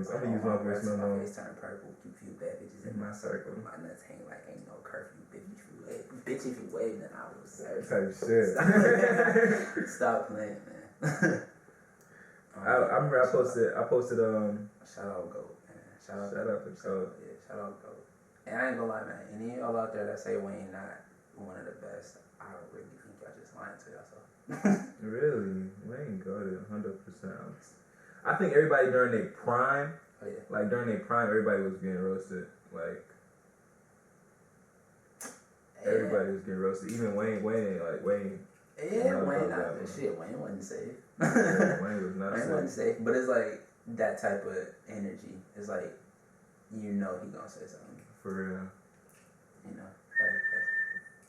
voice. I'm gonna use my voice no more. My face turn purple. Keep few bad bitches in my circle. My nuts hang like ain't no curfew. Bitch, if you wave, then I will serve. Type shit. Stop playing, man. I remember I posted shout out GOAT, man. Shout out to GOAT. Yeah, shout out GOAT. And I ain't gonna lie, man. Any of y'all out there that say Wayne not one of the best, I really think y'all just lying to yourself. Really? Wayne got it 100%. I think everybody during their prime, everybody was getting roasted. Like, everybody was getting roasted. Even Wayne ain't like Wayne. Yeah, Wayne not good shit. Wayne wasn't safe. Wayne was not Wayne safe. wasn't safe. But it's like that type of energy. It's like, you know he gonna say something. For real. You know.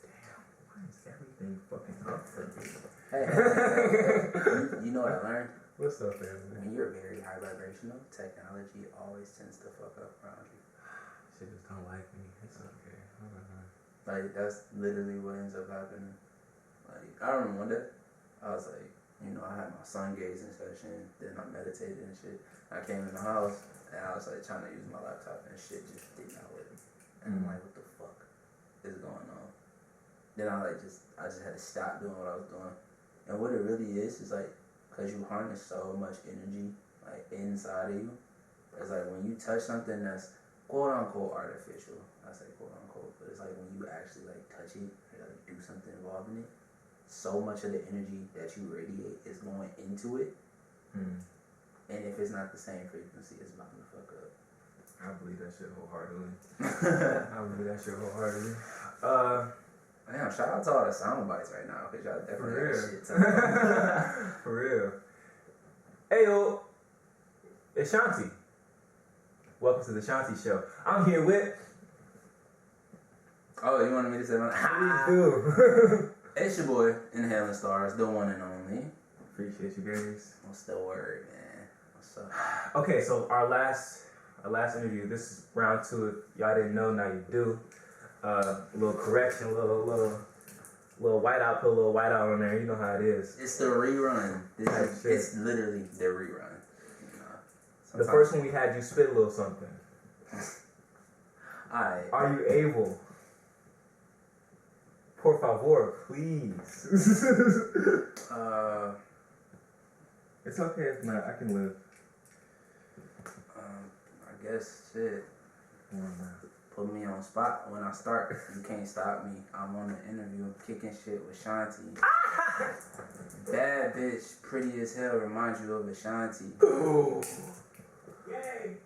Damn, why is everything fucking up for me? Hey. You know what I learned? What's up, family? When you're very high vibrational, technology always tends to fuck up around you. She just don't like me. It's okay. Like, that's literally what ends up happening. Like, I remember one day, I was like, you know, I had my sun gazing session, then I meditated and shit. I came in the house, and I was like trying to use my laptop, and shit just did not work. And I'm like, what the fuck is going on? Then I just had to stop doing what I was doing. And what it really is like, cause you harness so much energy, like, inside of you. It's like when you touch something that's quote unquote artificial, I say quote unquote, but it's like when you actually like touch it or like do something involving it, so much of the energy that you radiate is going into it. And if it's not the same frequency, it's about to fuck up. I believe that shit wholeheartedly. Damn, shout out to all the sound bites right now, because y'all definitely got shit to For real. Hey, yo, it's Shanti. Welcome to the Shanti Show. I'm here with... Oh, you wanted me to say my... Please do. It's your boy, Inhaling Stars, the one and only. Appreciate you guys. What's the word, man? What's up? Okay, so our last interview, this is round 2. If y'all didn't know, now you do. A little correction, a little whiteout, put a little whiteout on there. You know how it is. It's the rerun. It's literally the rerun. You know, the first one we had you spit a little something. Alright. Are you able? Por favor, please. It's okay if not. I can live. I guess shit. Put me on spot when I start. You can't stop me. I'm on the interview, kicking shit with Shanti. Bad bitch, pretty as hell, reminds you of Ashanti. Ooh. Yay.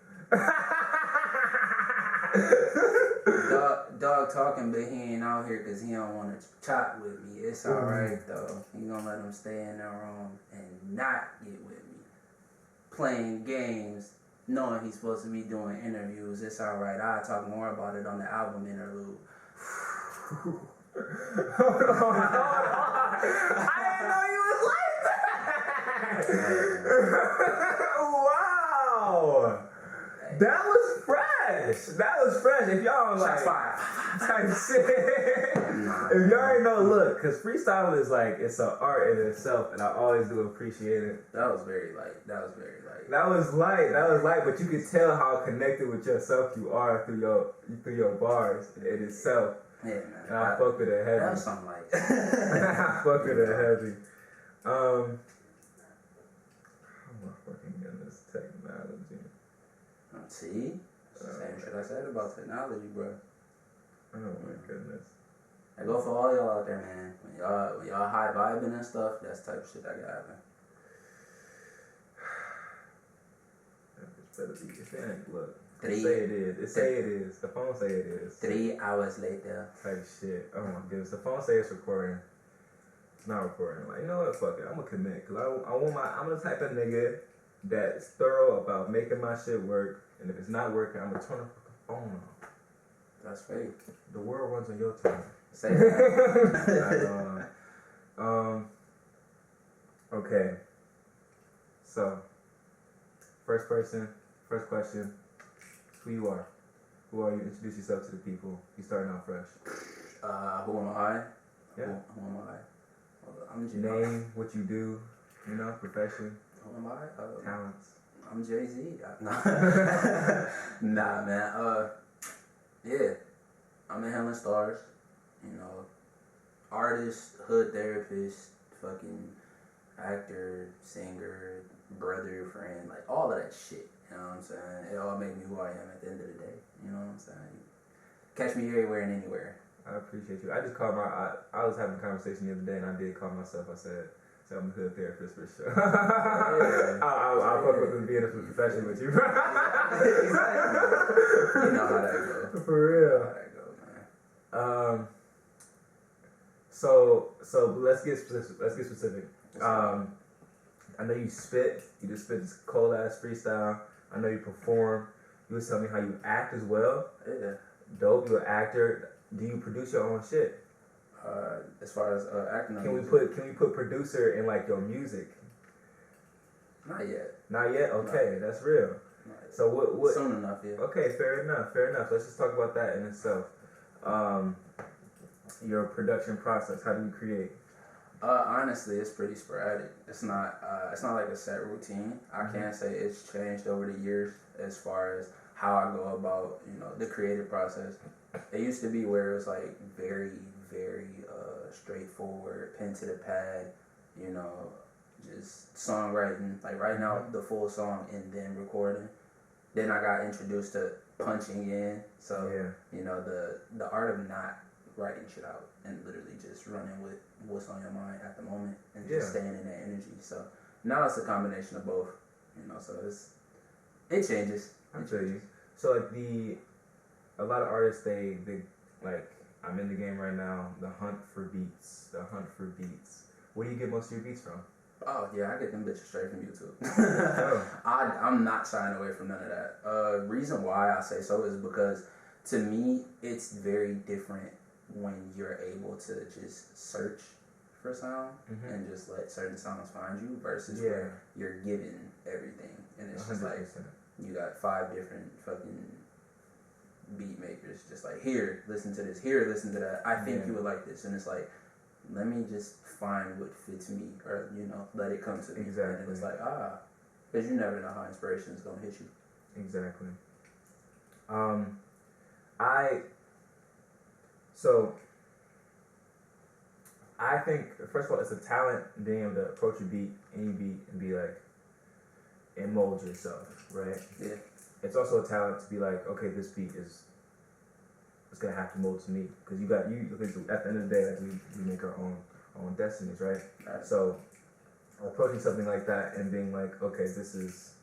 Dog talking, but he ain't out here because he don't want to chop with me. It's alright though. You gonna let him stay in their room and not get with me. Playing games, knowing he's supposed to be doing interviews. It's alright. I'll talk more about it on the album interlude. Hold on. I didn't know you was like that. Wow. That was fresh. If y'all like type shit. If y'all ain't know, look, cause freestyle is like, it's an art in itself, and I always do appreciate it. That was very light. That was light, but you could tell how connected with yourself you are through your bars in itself. Yeah, man. And I fuck with it heavy. That was something like I fuck with it heavy. How am I fucking getting this technology? See? Same shit I said about technology, bro. Oh my goodness. I go for all y'all out there, man. When y'all high vibing and stuff, that's the type of shit that can happen. That bitch better be. If it ain't, look. Say it is. The phone say it is. 3 hours later. Type shit. Oh my goodness. The phone say it's recording. It's not recording. Like, you know what? Fuck it. I'm gonna commit. Cause I'm the type of nigga that's thorough about making my shit work. And if it's not working, I'm gonna turn the phone off. That's fake. The world runs on your time. Say that. Okay. So, first question. Who you are? Who are you? Introduce yourself to the people. You starting out fresh. Who am I? Yeah. Who am I? I'm Name, what you do, profession. Who am I? Talents. I'm Jay-Z. Nah, nah, man. Yeah, I'm in Helen Stars. You know, artist, hood therapist, fucking actor, singer, brother, friend, like all of that shit. You know what I'm saying? It all made me who I am at the end of the day. You know what I'm saying? Catch me everywhere and anywhere. I appreciate you. I just called I was having a conversation the other day, and I did call myself. I said I'm a hood therapist for sure. Yeah. I'll fuck with being a profession with you. Exactly. You know how that go. For real. You know how that go, man. So let's get specific. I know you spit. You just spit this cold ass freestyle. I know you perform. You was telling me how you act as well. Yeah. Dope. You're an actor. Do you produce your own shit? As far as acting, Can we put producer in like your music? Not yet. Not yet. Okay, that's real. So what? Soon enough, yeah. Okay, fair enough. Let's just talk about that in itself. Your production process. How do you create? Honestly, it's pretty sporadic. It's not like a set routine. I can't say it's changed over the years as far as how I go about, the creative process. It used to be where it was like very, very straightforward, pen to the pad, just songwriting. Like right now, the full song and then recording. Then I got introduced to punching in. So, the art of not writing shit out and literally just running with what's on your mind at the moment and just staying in that energy. So now it's a combination of both, so it changes. I tell you. So like a lot of artists, they like, I'm in the game right now, the hunt for beats. Where do you get most of your beats from? Oh yeah, I get them bitches straight from YouTube. I'm not shying away from none of that. Reason why I say so is because to me, it's very different when you're able to just search for sound and just let certain sounds find you versus where you're given everything and it's 100%. Just like you got 5 different fucking beat makers just like, here, listen to this, here, listen to that, I think you would like this, and it's like, let me just find what fits me, or let it come to me. Exactly. And it's like, because you never know how inspiration is gonna hit you. Exactly. I think, first of all, it's a talent being able to approach a beat, any beat, and be like, and mold yourself, right? Yeah. It's also a talent to be like, okay, this beat it's gonna have to mold to me, because at the end of the day, like we make our own destinies, right? So approaching something like that and being like, okay, this is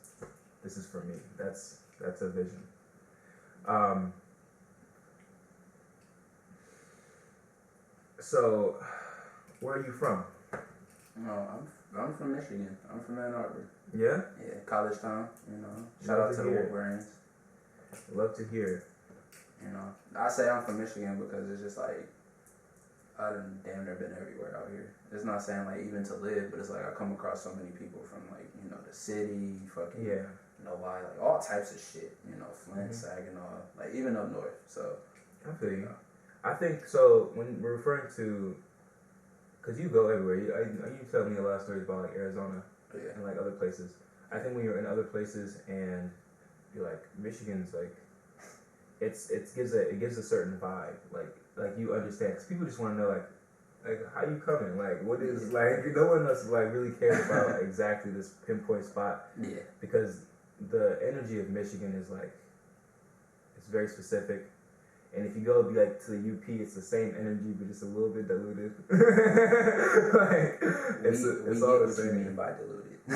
for me. That's a vision. So where are you from? No, I'm from Michigan. I'm from Ann Arbor. Yeah? Yeah, college town, Shout out to the Wolverines. Love to hear it. I say I'm from Michigan because it's just like, I done damn near been everywhere out here. It's not saying like even to live, but it's like I come across so many people from like, the city, fucking, Novi, like all types of shit, Flint, Saginaw, like even up north, so. I feel you. I think, so when we're referring to, because you go everywhere, you tell me a lot of stories about like Arizona and like other places. I think when you're in other places and you're like, Michigan's like, it gives a certain vibe, like you understand, because people just want to know like how you coming, like what is, like no one else like really cares about exactly this pinpoint spot, because the energy of Michigan is like, it's very specific. And if you go like to the UP, it's the same energy, but just a little bit diluted. Like, it's all the same. What you mean by diluted? I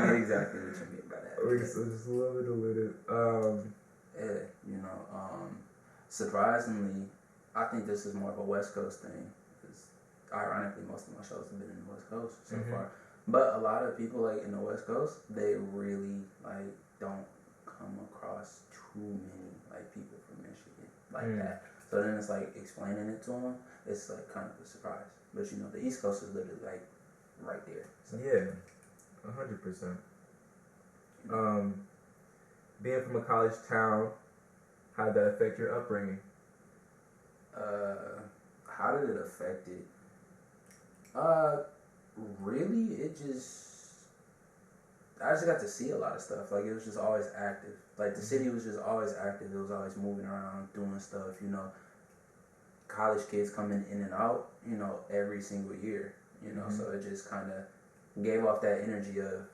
know exactly what you mean by that. It's just a little bit diluted. Surprisingly, I think this is more of a West Coast thing. Because ironically, most of my shows have been in the West Coast so far. But a lot of people like in the West Coast, they really like don't come across too many like people from Michigan like that. So then it's like explaining it to them, it's like kind of a surprise. But the East Coast is literally like right there. So. Yeah, 100%. Being from a college town, how did that affect your upbringing? How did it affect it? Really, it just I just got to see a lot of stuff. Like, it was just always active. Like, the city was just always active. It was always moving around, doing stuff, you know. College kids coming in and out, you know, every single year, you know. So it just kind of gave off that energy of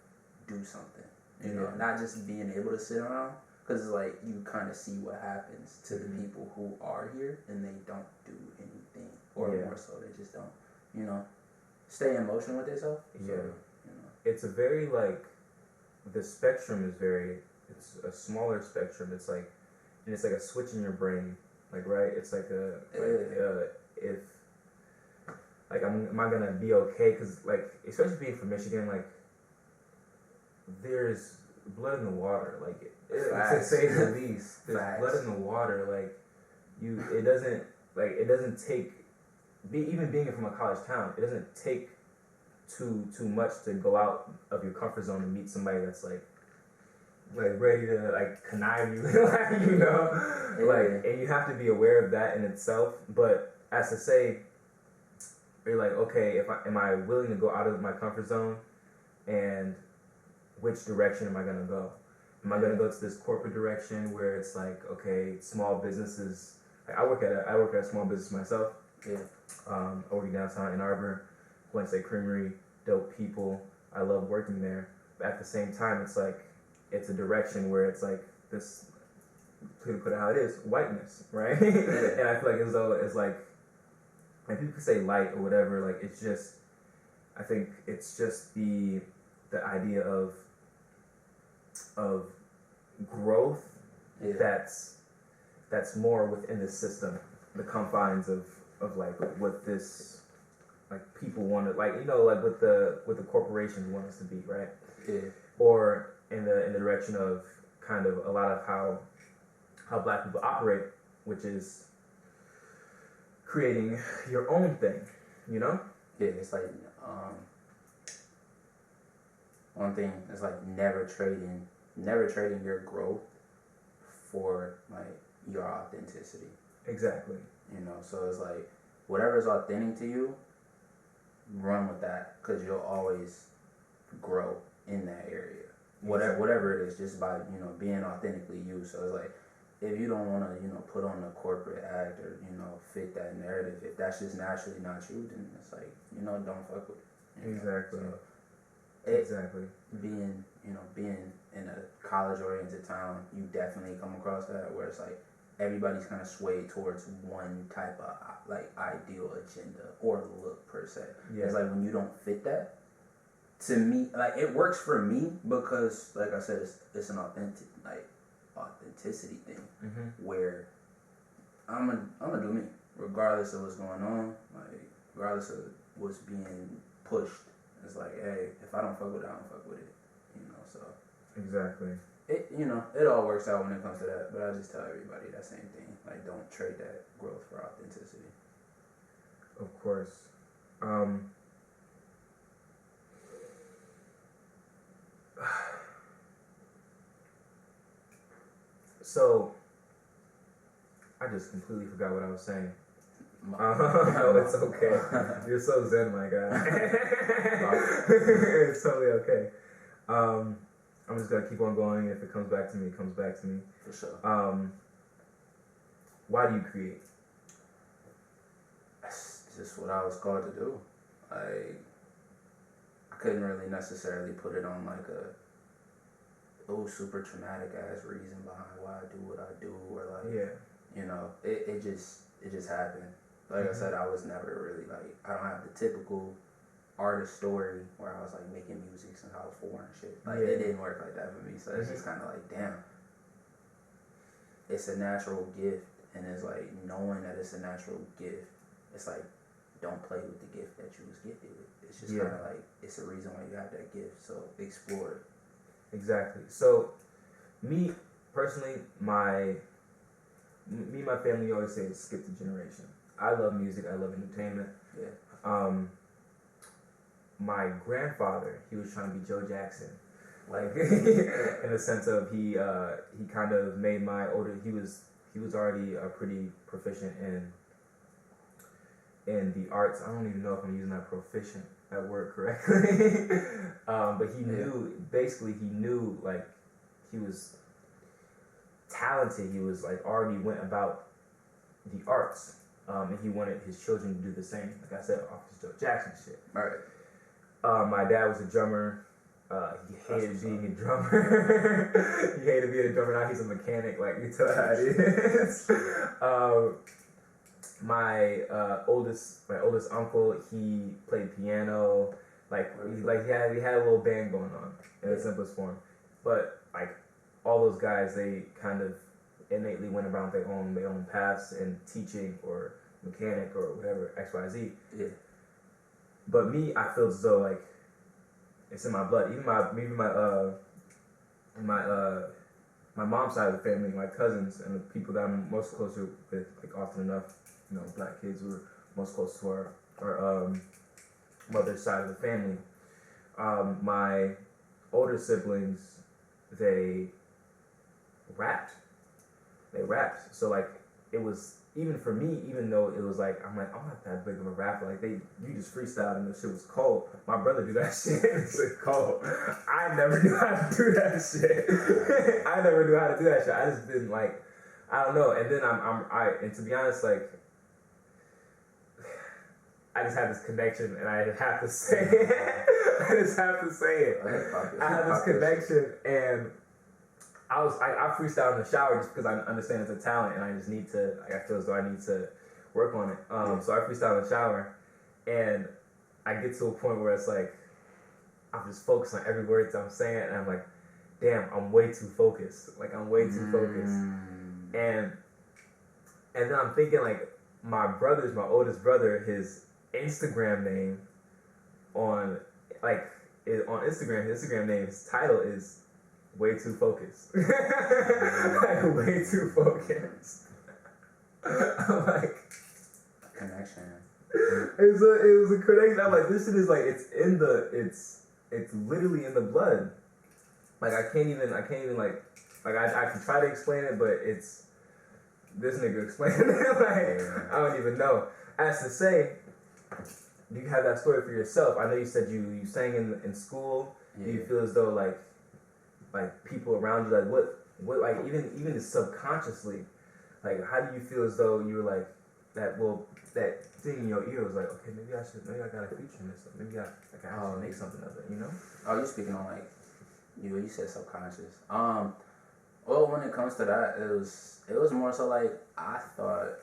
do something, you know. Not just being able to sit around, because it's like you kind of see what happens to the people who are here and they don't do anything. Or more so, they just don't, you know, stay in motion with themselves. So, you know. It's a very, like, the spectrum is very, it's a smaller spectrum. It's like, and it's like a switch in your brain, like, right? It's like if, like, am I gonna be okay? Because, like, especially being from Michigan, like, there's blood in the water, like, to say the least. There's blood in the water, like, it doesn't take, even being from a college town, it doesn't take too much to go out of your comfort zone and meet somebody that's like ready to like connive you, like, you know, like, and you have to be aware of that in itself. But as to say, you're like, okay, am I willing to go out of my comfort zone, and which direction am I gonna go? Am I gonna go to this corporate direction where it's like, okay, small businesses? Like, I work at a small business myself. I work in downtown Ann Arbor. Wednesday Creamery, dope people. I love working there. But at the same time, it's like, it's a direction where it's like this, to put it how it is, whiteness, right? And I feel like as though it's like people say light or whatever, like, it's just, I think it's just the idea of growth that's more within the system, the confines of like what this, like, people want to, like, you know, like what the corporations want us to be, right? Or in the direction of kind of a lot of how Black people operate, which is creating your own thing, you know? It's like one thing is like never trading your growth for like your authenticity. Exactly. You know, so it's like whatever's authentic to you, run with that, because you'll always grow in that area. Whatever it is, just by, you know, being authentically you. So it's like, if you don't want to, you know, put on the corporate act or, you know, fit that narrative, if that's just naturally not you, then it's like, you know, don't fuck with it. Exactly. So exactly. Being in a college-oriented town, you definitely come across that, where it's like everybody's kind of swayed towards one type of like ideal agenda or look per se. It's like when you don't fit that, to me, like, it works for me because, like I said, it's an authenticity thing, where I'm gonna do me regardless of what's going on, like regardless of what's being pushed. It's like, hey, if I don't fuck with it, I don't fuck with it, you know. So exactly. It, you know, it all works out when it comes to that. But I just tell everybody that same thing. Like, don't trade that growth for authenticity. Of course. So, I just completely forgot what I was saying. No, it's okay. You're so zen, my guy. It's totally okay. I'm just gonna keep on going. If it comes back to me, it comes back to me. For sure. Why do you create? That's just what I was called to do. I couldn't really necessarily put it on like a super traumatic ass reason behind why I do what I do, or like, you know, it just happened. Like I said, I was never really like, I don't have the typical artist story where I was like making music since I was 4 and shit. Like, it didn't work like that for me. So it's just kind of like, damn, it's a natural gift, and it's like, knowing that it's a natural gift, it's like, don't play with the gift that you was gifted with. It's just kind of like, it's a reason why you have that gift. So explore it. Exactly. So, me personally, my family always say skip the generation. I love music. I love entertainment. My grandfather, he was trying to be Joe Jackson, like in the sense of he kind of made my older. He was already pretty proficient in the arts. I don't even know if I'm using that proficient. that word correctly. But he knew like he was talented. He was like already went about the arts, and he wanted his children to do the same. Like I said, off his Joe Jackson shit. Right. My dad was a drummer. He hated being a drummer. He hated being a drummer. Now he's a mechanic. Like you tell how it is. My oldest uncle, he played piano. We had a little band going on in the simplest form. But like all those guys, they kind of innately went around their own paths in teaching or mechanic or whatever XYZ. Yeah. But me, I feel as though like it's in my blood. Even my mom's side of the family, my cousins and the people that I'm most close to with, like often enough, black kids who are most close to our mother's side of the family. My older siblings, they rapped. So like it was, even for me, even though it was like, I'm like, I'm not that big of a rapper. Like you just freestyled and the shit was cold. My brother do that shit and it's cold. I never knew how to do that shit. I never knew how to do that shit. I just didn't like, I don't know. And then and to be honest, like, I just had this connection and I have to say it. I just have to say it. I had this connection and I freestyle in the shower just because I understand it's a talent and I just need to, like, I feel as though I need to work on it. So I freestyle in the shower and I get to a point where it's like, I'm just focused on every word that I'm saying and I'm like, damn, I'm way too focused. Like, I'm way too focused. And then I'm thinking, like, my oldest brother, his Instagram name on Instagram, his Instagram name, his title is way too focused. Like, way too focused. I'm like, connection. It was a connection. I'm like, this shit is like, it's literally in the blood. Like, I can't even like I can try to explain it, but it's this nigga explaining it. Like, I don't even know. As to say, do you have that story for yourself? I know you said you sang in school. Yeah. Do you feel as though like people around you, like what like even subconsciously, like how do you feel as though you were like that thing in your ear was like, okay, maybe I gotta feature in this, maybe I can actually make something of it, you know? Oh, you speaking on like you said subconscious. Well, when it comes to that, it was more so like I thought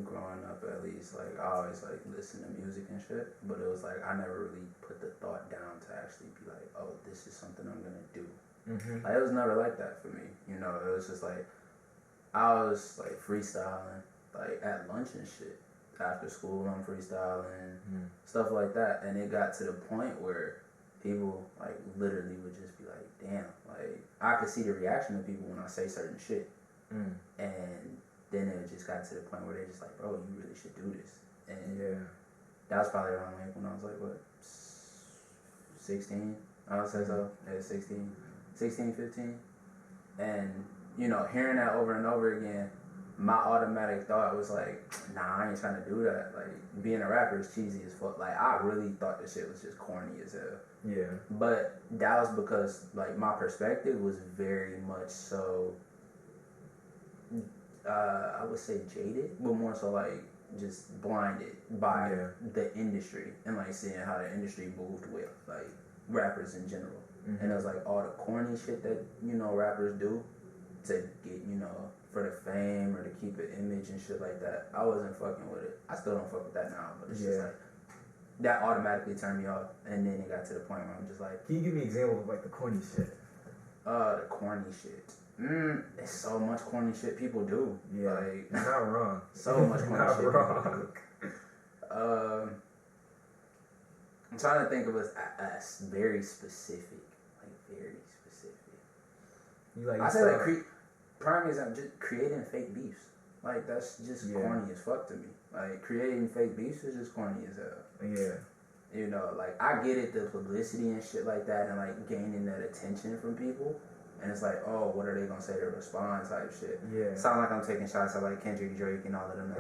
growing up, at least, like I always like listen to music and shit, but it was like I never really put the thought down to actually be like, oh, this is something I'm gonna do. Mm-hmm. Like, it was never like that for me, you know. It was just like I was like freestyling, like at lunch and shit. After school, I'm freestyling, stuff like that, and it got to the point where people like literally would just be like, damn, like I could see the reaction of people when I say certain shit, and then it just got to the point where they're just like, bro, you really should do this. And that was probably around like when I was like, what, 16? I would say so. Yeah, 16, 15. And, you know, hearing that over and over again, my automatic thought was like, nah, I ain't trying to do that. Like, being a rapper is cheesy as fuck. Like, I really thought this shit was just corny as hell. Yeah. But that was because, like, my perspective was very much so, I would say jaded, but more so like just blinded by the industry and like seeing how the industry moved with like rappers in general. And it was like all the corny shit that, you know, rappers do to get, you know, for the fame or to keep an image and shit like that. I wasn't fucking with it. I still don't fuck with that now, but it's just like that automatically turned me off. And then it got to the point where I'm just like, can you give me an example of like the corny shit? The corny shit. There's so much corny shit people do. Yeah, like, you're not wrong. So much corny not shit wrong. people do. I'm trying to think of a very specific, like very specific. You like? I say like prime example, just creating fake beefs. Like that's just corny as fuck to me. Like creating fake beefs is just corny as hell. Yeah. You know, like I get it, the publicity and shit like that, and like gaining that attention from people. And it's like, oh, what are they gonna say to respond type shit. Yeah. Sound like I'm taking shots at like Kendrick, Drake, and all of them.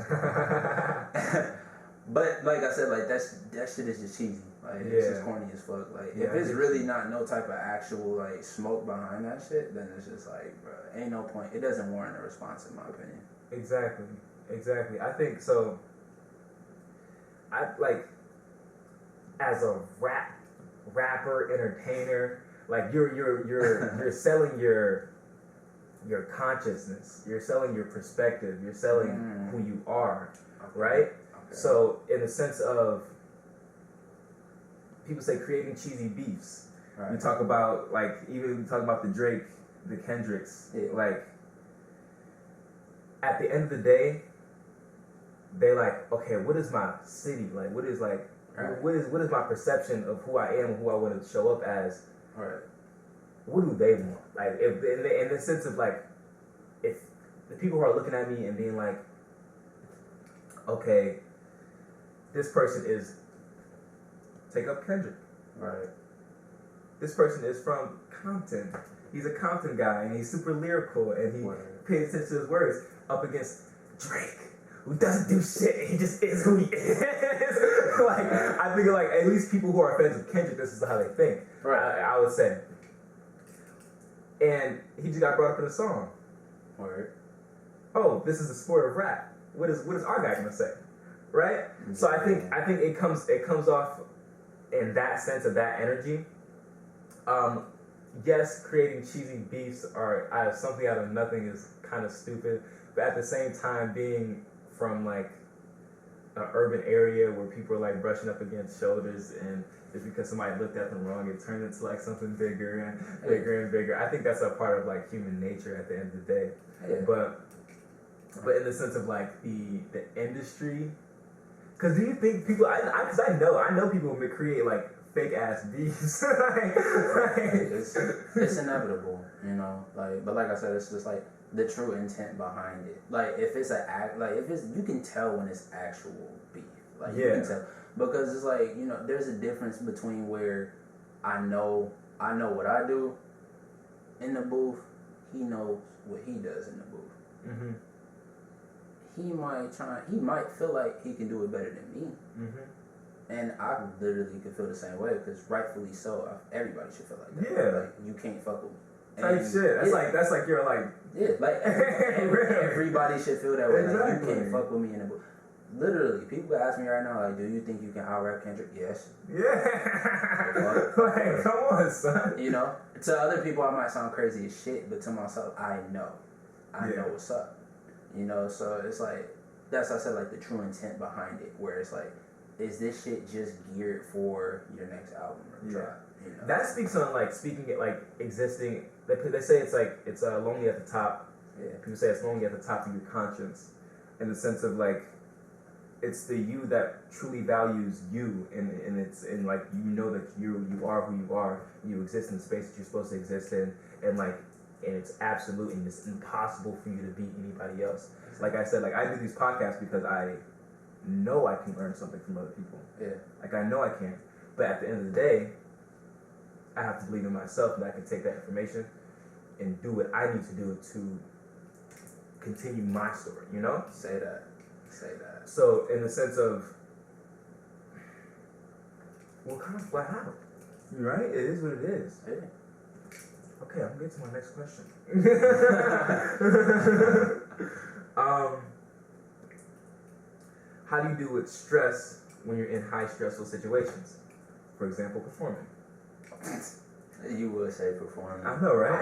But like I said, like that shit is just cheesy. Like it's just corny as fuck. Like if it's really not no type of actual like smoke behind that shit, then it's just like, bro, ain't no point. It doesn't warrant a response in my opinion. Exactly. I think so. I like as a rapper, entertainer, like you're selling your consciousness. You're selling your perspective. You're selling who you are, right? Okay. So in the sense of people say creating cheesy beefs. Right. We talk about we talk about the Drake, the Kendricks. Yeah. Like at the end of the day, they're like, okay, what is my city like? What is like? Right. What is my perception of who I am, who I want to show up as? Right. What do they want? Like, if in the sense of like, if the people who are looking at me and being like, okay, this person is, take up Kendrick. Right. This person is from Compton. He's a Compton guy and he's super lyrical and he pays attention to his words up against Drake, who doesn't do shit. He just is who he is. Like, I think like at least people who are fans of Kendrick, this is how they think. Right. I would say. And he just got brought up in a song. Word. Oh, this is the sport of rap. What is our guy gonna say? Right? Mm-hmm. So I think it comes off in that sense of that energy. Yes, creating cheesy beefs are something out of nothing is kind of stupid, but at the same time, being from like an urban area where people are like brushing up against shoulders, and just because somebody looked at them wrong, it turned into like something bigger and bigger and bigger. I think that's a part of like human nature at the end of the day. Yeah. But in the sense of like the industry, because do you think people? Because I know people who create like fake ass beefs. It's inevitable, you know. Like, but like I said, it's just like the true intent behind it. Like if it's an act, like if it's, you can tell when it's actual beef. Like you can tell, because it's like, you know, there's a difference between where I know what I do in the booth. He knows what he does in the booth. Mm-hmm. He might feel like he can do it better than me. Mm-hmm. And I literally could feel the same way, because rightfully so, everybody should feel like that. Yeah. Like, you can't fuck with me. Type shit. That's like you're like... Yeah, like everybody should feel that way. Exactly. Like, you can't fuck with me in the book. Literally, people ask me right now, like, do you think you can out-rap Kendrick? Yes. Yeah. Like, come on, son. You know? To other people, I might sound crazy as shit, but to myself, I know what's up. You know, so it's like, that's why I said, like, the true intent behind it, where it's like, is this shit just geared for your next album or drop? You know? That speaks on like existing. They say it's lonely at the top. Yeah. People say it's lonely at the top of your conscience, in the sense of like it's the you that truly values you, and it's in like, you know that you are who you are. You exist in the space that you're supposed to exist in, and it's absolute, and it's impossible for you to beat anybody else. Like I said, like I do these podcasts because I know I can learn something from other people. Yeah. Like I know I can. But at the end of the day, I have to believe in myself that I can take that information and do what I need to do to continue my story, you know? Say that. So in the sense of, we'll kind of flat out. Right? It is what it is. Yeah. Okay, I'm gonna get to my next question. How do you deal with stress when you're in high stressful situations? For example, performing. You would say performing. I know, right?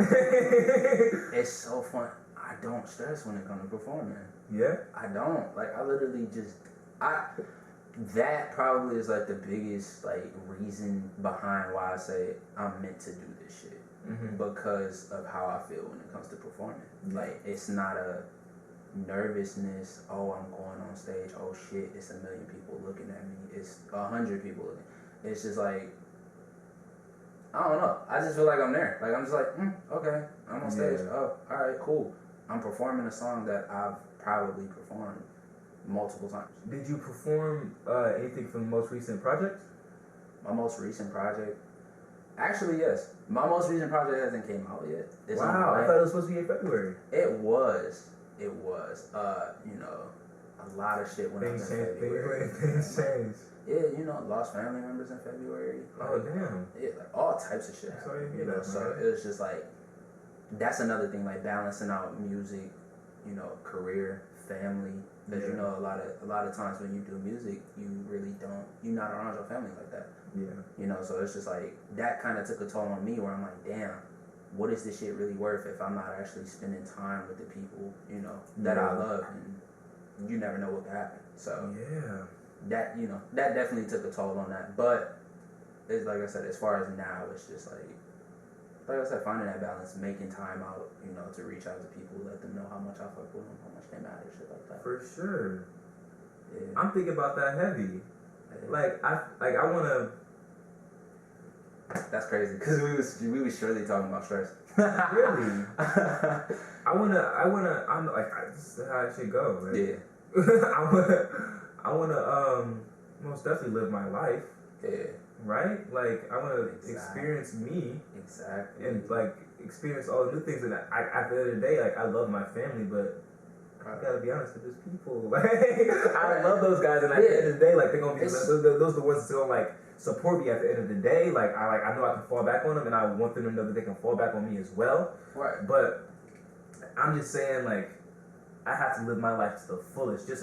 It's so fun. I don't stress when it comes to performing. Yeah? I don't. Like, I literally just... That probably is, like, the biggest, like, reason behind why I say I'm meant to do this shit. Mm-hmm. Because of how I feel when it comes to performing. Mm-hmm. Like, it's not a nervousness, oh, I'm going on stage, oh shit, it's 1 million people looking at me, it's 100 people looking. It's just like, I don't know, I just feel like I'm there. Like, I'm just like, okay, I'm on stage, oh, alright, cool. I'm performing a song that I've probably performed multiple times. Did you perform anything from the most recent project? My most recent project? Actually, yes. My most recent project hasn't came out yet. Wow, I thought it was supposed to be in February. It was. You know, a lot of shit when I was in Things February. change. Things change. Yeah, you know, lost family members in February. Oh damn. Yeah, like all types of shit. Sorry to hear You know, that, so man. it was just like that's another thing, like balancing out music, you know, career, family. Because you know, a lot of times when you do music, you're not around your family like that. Yeah. You know, so it's just like that kind of took a toll on me, where I'm like, damn, what is this shit really worth if I'm not actually spending time with the people, you know, that I love, and you never know what could happen. So yeah, that, you know, that definitely took a toll on that. But it's like I said, as far as now, it's just like I said, finding that balance, making time out, you know, to reach out to people, let them know how much I fuck with them, how much they matter, shit like that. for sure. Yeah. I'm thinking about that heavy. Yeah. Like I wanna. That's crazy because we was surely talking about stress. Really? I'm like, this is how it should go. Like, Yeah. I wanna most definitely live my life. Yeah. Right? Like I wanna experience me. Exactly. And like experience all the new things. And at the end of the day, like I love my family, but I gotta be honest with those people. Like I love those guys, and at the end of the day, like they're gonna be those are the ones that's gonna like support me at the end of the day. Like I know I can fall back on them, and I want them to know that they can fall back on me as well. Right. But I'm just saying, like I have to live my life to the fullest, it's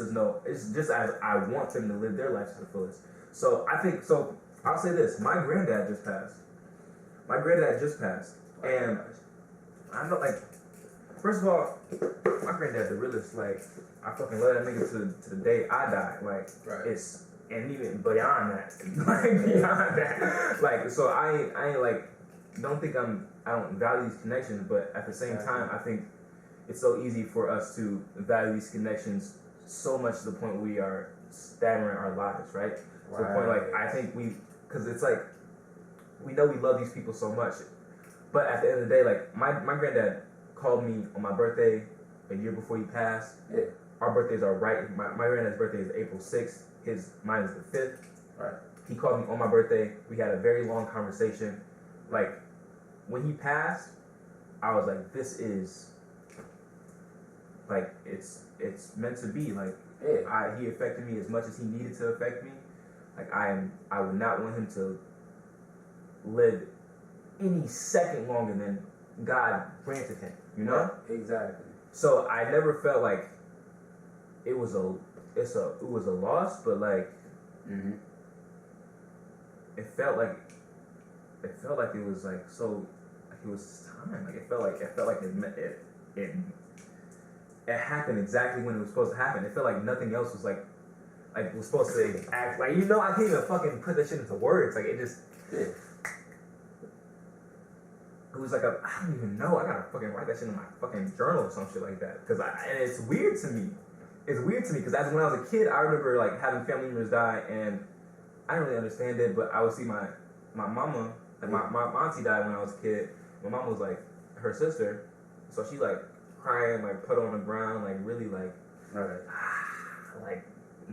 just as I want them to live their life to the fullest. So I think so. I'll say this: my granddad just passed. And I know, like, first of all, my granddad the realest. Like, I fucking love that nigga to the day I die. Like, it's and even beyond that, like beyond that. Like, so I ain't like, I don't value these connections, but at the same time, I think it's so easy for us to value these connections so much to the point we are stammering our lives, right? To the point, like, I think because it's like, we know we love these people so much, but at the end of the day, like, my granddad called me on my birthday a year before he passed. Yeah. Our birthdays are right. My granddad's birthday is April 6th. Mine is the 5th. Right. He called me on my birthday. We had a very long conversation. Like, when he passed, I was like, this is, like, it's meant to be. Like, he affected me as much as he needed to affect me. Like, I would not want him to live any second longer than God granted him, you know? Right. Exactly. So I never felt like it was a loss, but like it felt like it was like so, like it was time. Like it felt like it happened exactly when it was supposed to happen. It felt like nothing else was like was supposed to act like, you know, I can't even fucking put that shit into words. Like it just it was like I don't even know. I gotta fucking write that shit in my fucking journal or some shit like that. And it's weird to me. It's weird to me because as when I was a kid, I remember like having family members die, and I didn't really understand it. But I would see my mama, like my auntie died when I was a kid. My mama was like her sister, so she like crying, like put on the ground, like really like like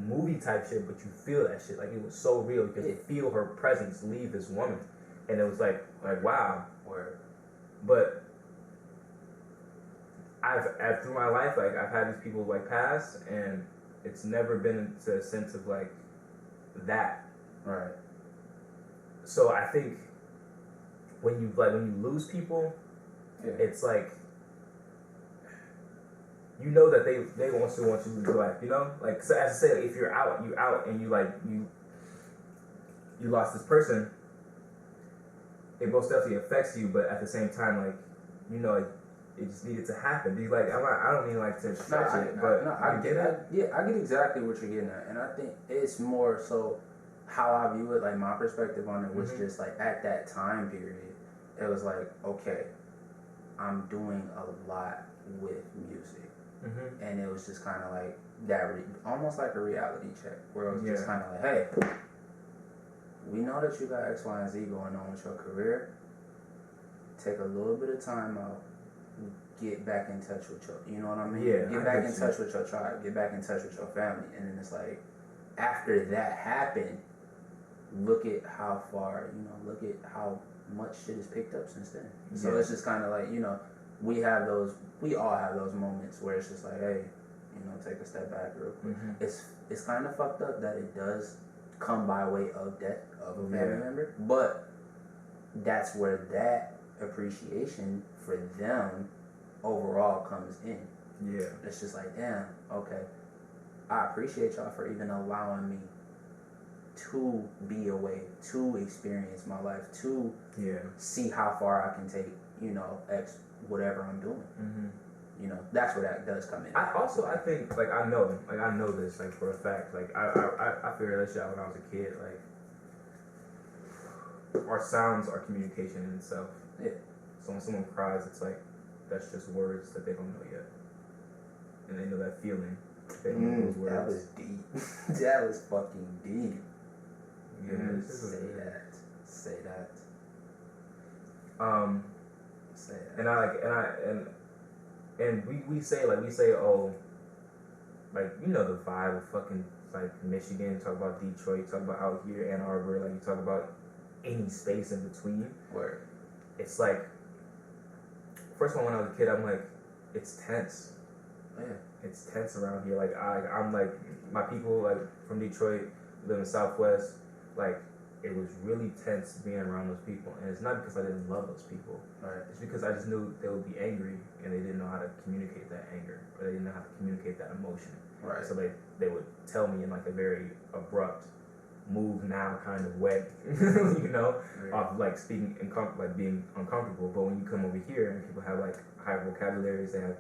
movie type shit. But you feel that shit, like it was so real. You could feel her presence leave this woman, and it was like wow. But I've through my life, like I've had these people like pass, and it's never been to a sense of like that. Right. So I think when you lose people, it's like you know that they want you to live your life, you know? Like, so as I say, like, if you're out, and you lost this person, it most definitely affects you, but at the same time, like, you know, like, it just needed to happen. Because, like, I don't mean like to stretch it, but I get it. I get exactly what you're getting at, and I think it's more so how I view it. Like my perspective on it was just like at that time period, it was like, okay, I'm doing a lot with music, and it was just kind of like that, almost like a reality check, where it was just kind of like, hey, we know that you got X, Y, and Z going on with your career. Take a little bit of time out. Get back in touch with your, you know what I mean? Yeah. Get back in touch with your tribe. Get back in touch with your family. And then it's like, after that happened, look at how far, you know, look at how much shit is picked up since then. So it's just kind of like, you know, we all have those moments where it's just like, hey, take a step back real quick. Mm-hmm. It's kind of fucked up that it does come by way of death of a family member, but that's where that appreciation for them overall comes in. Yeah. It's just like, damn, okay, I appreciate y'all for even allowing me to be away, to experience my life, to see how far I can take, X, whatever I'm doing. Mm-hmm. That's where that does come in. I think, like, I know this, like, for a fact. Like, I figured this out when I was a kid. Like, our sounds are communication in itself. Yeah. So when someone cries, it's like, that's just words that they don't know yet. And they know that feeling. They don't know those words. That was deep. That was fucking deep. Yeah. Say that. And we say, oh, like, the vibe of fucking, like, Michigan, talk about Detroit, talk about out here, Ann Arbor, like, you talk about any space in between. Where it's like, first of all, when I was a kid, I'm like, it's tense. Yeah. It's tense around here. Like, I'm like, my people, like, from Detroit, live in Southwest, like, it was really tense being around those people. And it's not because I didn't love those people. Right. It's because I just knew they would be angry and they didn't know how to communicate that anger, or they didn't know how to communicate that emotion. Right. So they would tell me in, like, a very abrupt, move now kind of way, of, like, speaking like being uncomfortable. But when you come over here and people have, like, high vocabularies, they are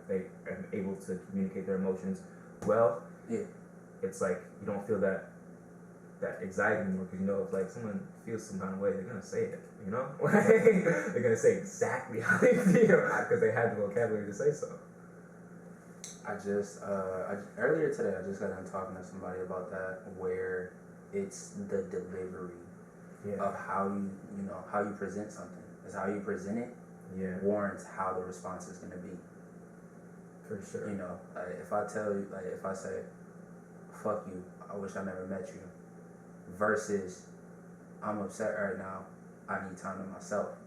able to communicate their emotions well. Yeah. It's like you don't feel that anxiety anymore, because if, like, someone feels some kind of way, they're gonna say it. They're gonna say exactly how they feel because they had the vocabulary to say so. Earlier today, I just got done talking to somebody about that, where it's the delivery of how you present something. It's how you present it warrants how the response is gonna be. For sure. If I tell you, like, if I say, "Fuck you, I wish I never met you," versus, "I'm upset right now, I need time to myself."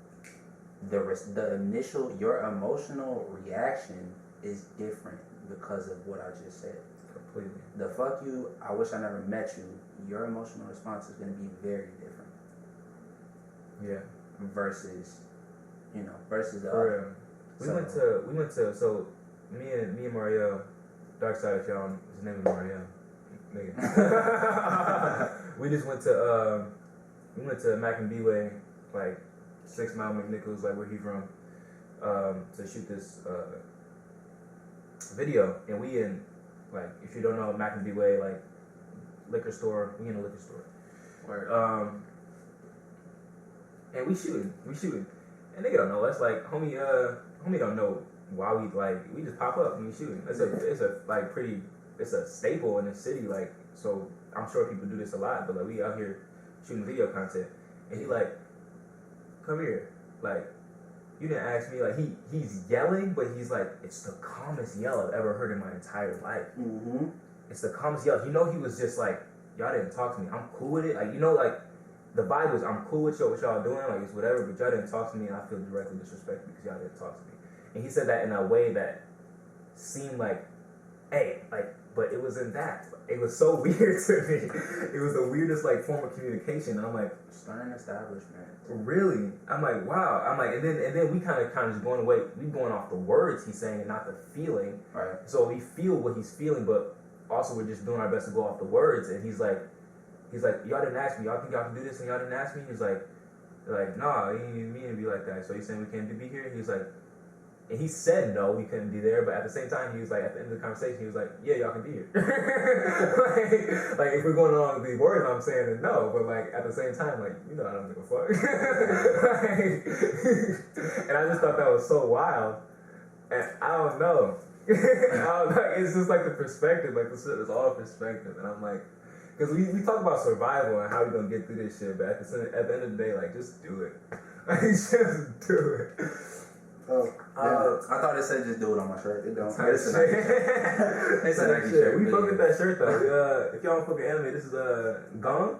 The initial, your emotional reaction is different because of what I just said. Completely. The "fuck you, I wish I never met you," your emotional response is going to be very different. Yeah. Versus the other. We went to so me and Mario, Dark Side of Town, his name is Mario. We just went to Mac and B-Way, like 6 Mile McNichols, like where he from, to shoot this video. And we in, like, if you don't know, Mac and B-Way, like, liquor store, we in a liquor store. Word. And we shooting. And nigga don't know us, like, homie don't know why we just pop up and we shooting. It's a staple in the city, like, so I'm sure people do this a lot, but, like, we out here shooting video content, and he like, "Come here," like, you didn't ask me, like, he's yelling, but he's like, it's the calmest yell I've ever heard in my entire life. Mm-hmm. It's the calmest yell. He was just like, "Y'all didn't talk to me. I'm cool with it." Like, like, the vibe was, "I'm cool with what y'all doing, like, it's whatever, but y'all didn't talk to me, and I feel directly disrespected because y'all didn't talk to me." And he said that in a way that seemed like, hey, like, but it wasn't that. It was so weird to me. It was the weirdest, like, form of communication. And I'm like, stern establishment. Really? I'm like, wow. I'm like, and then we kind of just going away. We going off the words he's saying, not the feeling. Right. So we feel what he's feeling, but also we're just doing our best to go off the words. And he's like, "Y'all didn't ask me. Y'all think y'all can do this and y'all didn't ask me?" He's like, "Nah, he didn't mean to be like that." So he's saying we can't be here. He's like, and he said no, we couldn't be there, but at the same time, he was like, at the end of the conversation, he was like, "Yeah, y'all can be here." like if we're going along with these words, I'm saying that no, but, like, at the same time, like, I don't give a fuck. And I just thought that was so wild, and I don't know. It's just like the perspective, like, this shit is all perspective, and I'm like, because we talk about survival and how we're gonna get through this shit, but at the end of the day, like, just do it. Like, just do it. Oh, I thought it said just do it on my shirt. It don't. It's a Nike shirt. It's a Nike shirt. We fuck with that shirt though. If y'all don't fuck with anime, this is Gone?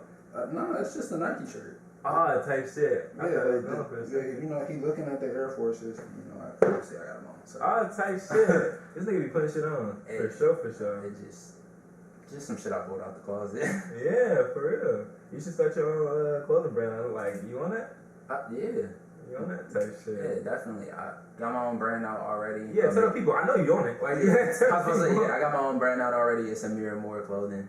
No, it's just a Nike shirt. Type shit. Yeah, he looking at the Air Forces. Obviously, I got them on. So. Oh, tight shit. This nigga be putting shit on. For sure. It just some shit I pulled out the closet. Yeah, for real. You should start your own clothing brand. Like, you on that? Yeah. You on that type shit? Yeah, definitely. I got my own brand out already. Yeah, tell the people. I know you on it. Like, I was supposed to say, yeah, I got my own brand out already. It's AmirMooreClothing,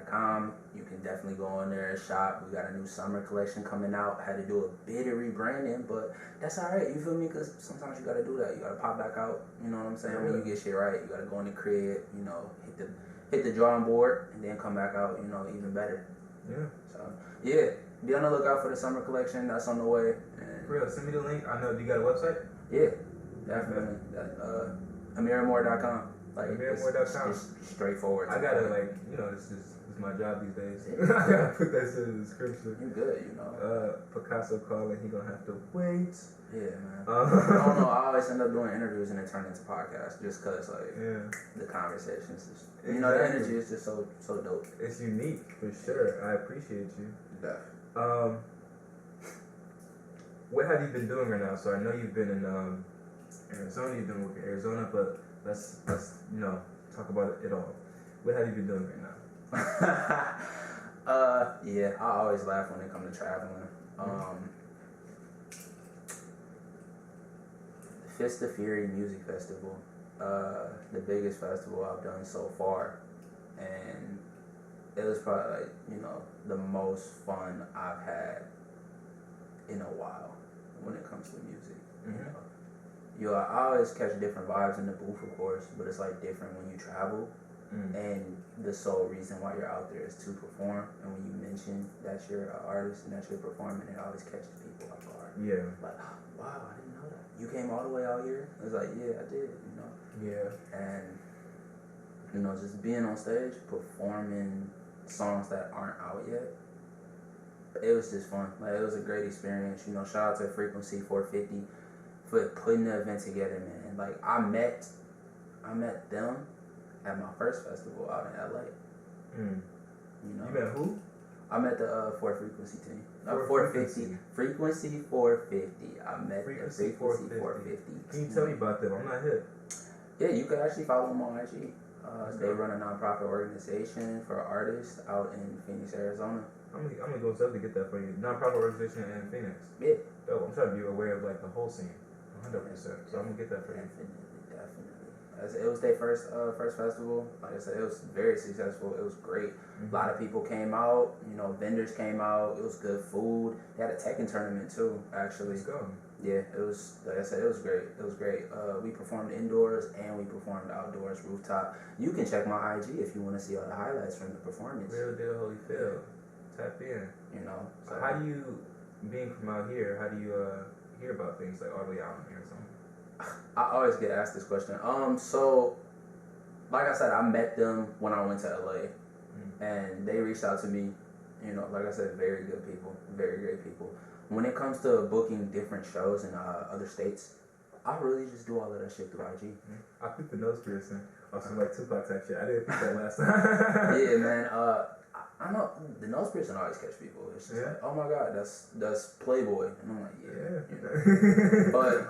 .com. You can definitely go on there and shop. We got a new summer collection coming out. Had to do a bit of rebranding, but that's all right. You feel me? Because sometimes you got to do that. You got to pop back out. You know what I'm saying? When you get shit right, you got to go in the crib. Hit the drawing board and then come back out. Even better. Yeah. So yeah, be on the lookout for the summer collection. That's on the way. And for real, send me the link. I know. Do you got a website? Yeah, definitely. AmirMoore.com. Like AmirMoore.com. It's straightforward. I gotta this is my job these days. I gotta put that shit in the description. You good, Picasso calling. He gonna have to wait. Yeah, man. I don't know. I always end up doing interviews and it turn into podcasts just cause the conversations. The energy is just so dope. It's unique for sure. I appreciate you. Definitely. What have you been doing right now? So I know you've been in Arizona. You've been working in Arizona, but let's talk about it all. What have you been doing right now? Yeah, I always laugh when it comes to traveling. Fist of Fury Music Festival, the biggest festival I've done so far, and it was probably the most fun I've had in a while when it comes to music. I always catch different vibes in the booth, of course, but it's different when you travel. And the sole reason why you're out there is to perform. And when you mention that you're an artist and that you're performing, it always catches people off guard. Yeah. Like, oh, wow, I didn't know that. You came all the way out here? It's like, yeah, I did, Yeah. And, just being on stage, performing songs that aren't out yet, it was just fun. It was a great experience. Shout out to Frequency 450 for putting the event together, man. I met them at my first festival out in LA. You met who? I met the 4 Frequency team. 450. Frequency 450. I met Frequency the Frequency 450. Can you tell me about them? I'm not hip. Yeah, you could actually follow them on IG. They run a nonprofit organization for artists out in Phoenix, Arizona. I'm gonna go to get that for you. Nonprofit organization in Phoenix. Yeah. I'm trying to be aware of the whole scene, 100%. So I'm gonna get that for you. Definitely. It was their first festival. Like I said, it was very successful. It was great. A lot of people came out. Vendors came out. It was good food. They had a Tekken tournament too, actually. Let's go. Yeah, it was. Like I said, it was great. It was great. We performed indoors and we performed outdoors, rooftop. You can check my IG if you want to see all the highlights from the performance. Real deal, Holyfield. Tap in. So how do you, being from out here, how do you hear about things all the way out in Arizona? I always get asked this question. So, like I said, I met them when I went to LA, and they reached out to me. Like I said, very good people, very great people. When it comes to booking different shows in other states, I really just do all of that shit through IG. I picked the nose piercing or some Tupac type shit. I didn't pick that last time. Yeah, man. I know the nose piercing always catch people. It's just oh my god, that's Playboy, and I'm like, yeah. But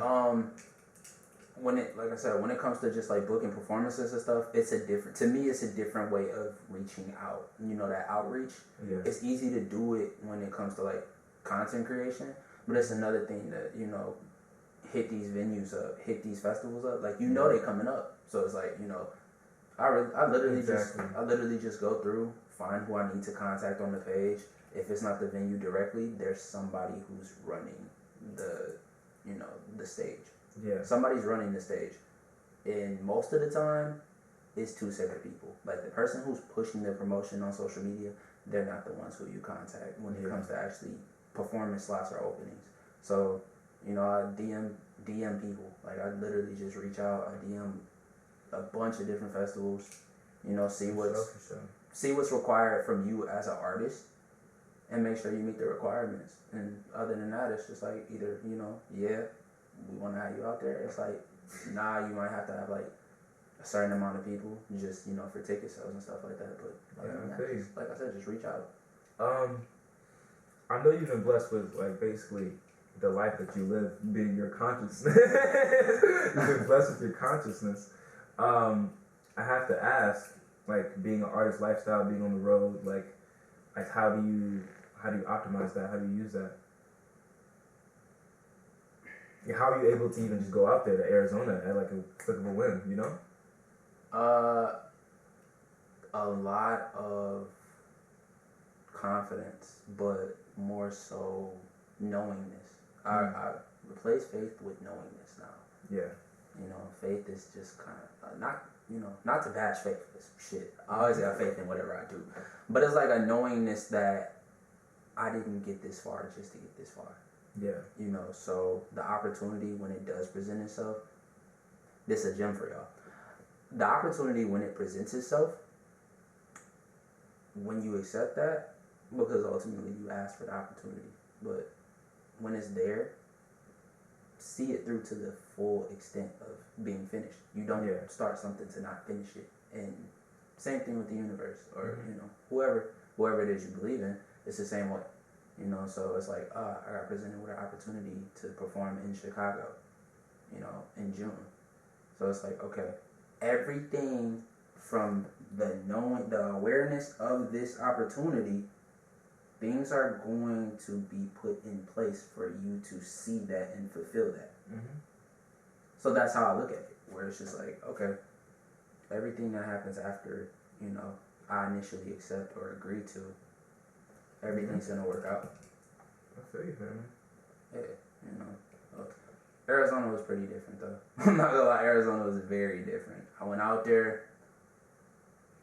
when it comes to just booking performances and stuff, it's a different way of reaching out. That outreach. Yeah. It's easy to do it when it comes to content creation, but it's another thing that hit these venues up, hit these festivals up. They coming up, so it's I literally just go through, find who I need to contact on the page. If it's not the venue directly, there's somebody who's running the stage. Yeah. Somebody's running the stage. And most of the time, it's 2 separate people. The person who's pushing their promotion on social media, they're not the ones who you contact when it comes to actually performance slots or openings. So, I DM people. I literally just reach out. I DM a bunch of different festivals. See what's required from you as an artist, and make sure you meet the requirements. And other than that, it's just either we want to have you out there. It's nah, you might have to have a certain amount of people just for ticket sales and stuff like that. But like I said, just reach out. I know you've been blessed with basically the life that you live, being your consciousness. You've been blessed with your consciousness. I have to ask, like, being an artist lifestyle, being on the road, like how do you optimize that? How do you use that? How are you able to even just go out there to Arizona at like a click of a whim, you know? A lot of confidence, but more so knowingness. I replace faith with knowingness now. Yeah. You know, faith is just kind of not to bash faith. It's shit. I always got faith in whatever I do, but it's like a knowingness that I didn't get this far just to get this far. Yeah. You know, so the opportunity when it does present itself, this is a gem for y'all. The opportunity when it presents itself, when you accept that, because ultimately you ask for the opportunity, but when it's there, see it through to the full extent of being finished. You don't start something to not finish it. And same thing with the universe, or you know, whoever it is you believe in, it's the same way. You know, so it's like, I got presented with an opportunity to perform in Chicago, you know, in June. So it's like, okay, everything from the awareness of this opportunity, things are going to be put in place for you to see that and fulfill that. Mm-hmm. So that's how I look at it, where it's just like, okay, everything that happens after, you know, I initially accept or agree to, everything's gonna work out. I feel you, man. Yeah, you know. Arizona was pretty different, though. I'm not gonna lie, Arizona was very different. I went out there,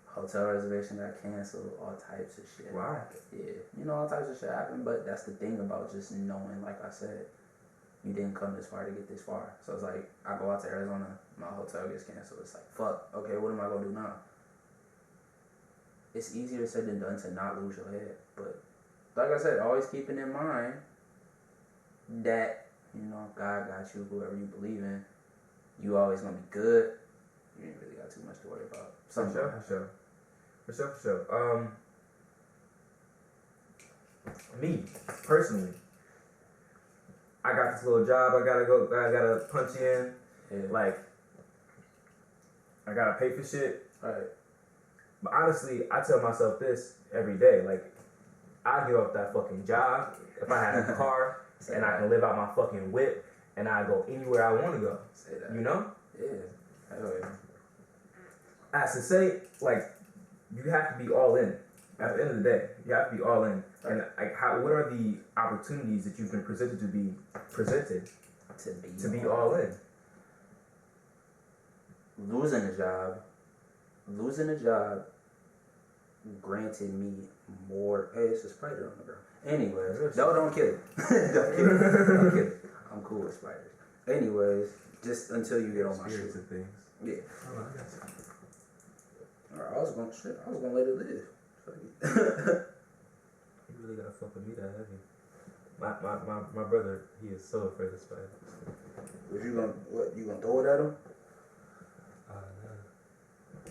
hotel reservation got canceled, all types of shit. Wow. Yeah, you know, all types of shit happened, but that's the thing about just knowing, like I said, you didn't come this far to get this far. So it's like, I go out to Arizona, my hotel gets canceled. It's like, fuck, okay, what am I gonna do now? It's easier said than done to not lose your head, but like I said, always keeping in mind that, you know, God got you, whoever you believe in, you always gonna be good. You ain't really got too much to worry about. For sure. Me, personally, I got this little job I gotta punch in. Yeah. Like, I gotta pay for shit. Right. But honestly, I tell myself this every day. Like, I'd give up that fucking job if I had a car and I can live out my fucking whip and I go anywhere I want to go. Say that. You know? Yeah. Hell yeah. As to say, like, you have to be all in. At the end of the day, you have to be all in. Right. And like, what are the opportunities that you've been presented to be all in? Losing a job granted me more. Hey, it's a spider on the ground. Anyways, don't kill it. Don't kill it. I'm cool with spiders. Anyways, just until you get on my shit. Of things. Yeah. Oh, I got you. Alright, I was gonna let it live. You really gotta fuck with me that heavy. My brother, he is so afraid of spiders. You gonna throw it at him? No.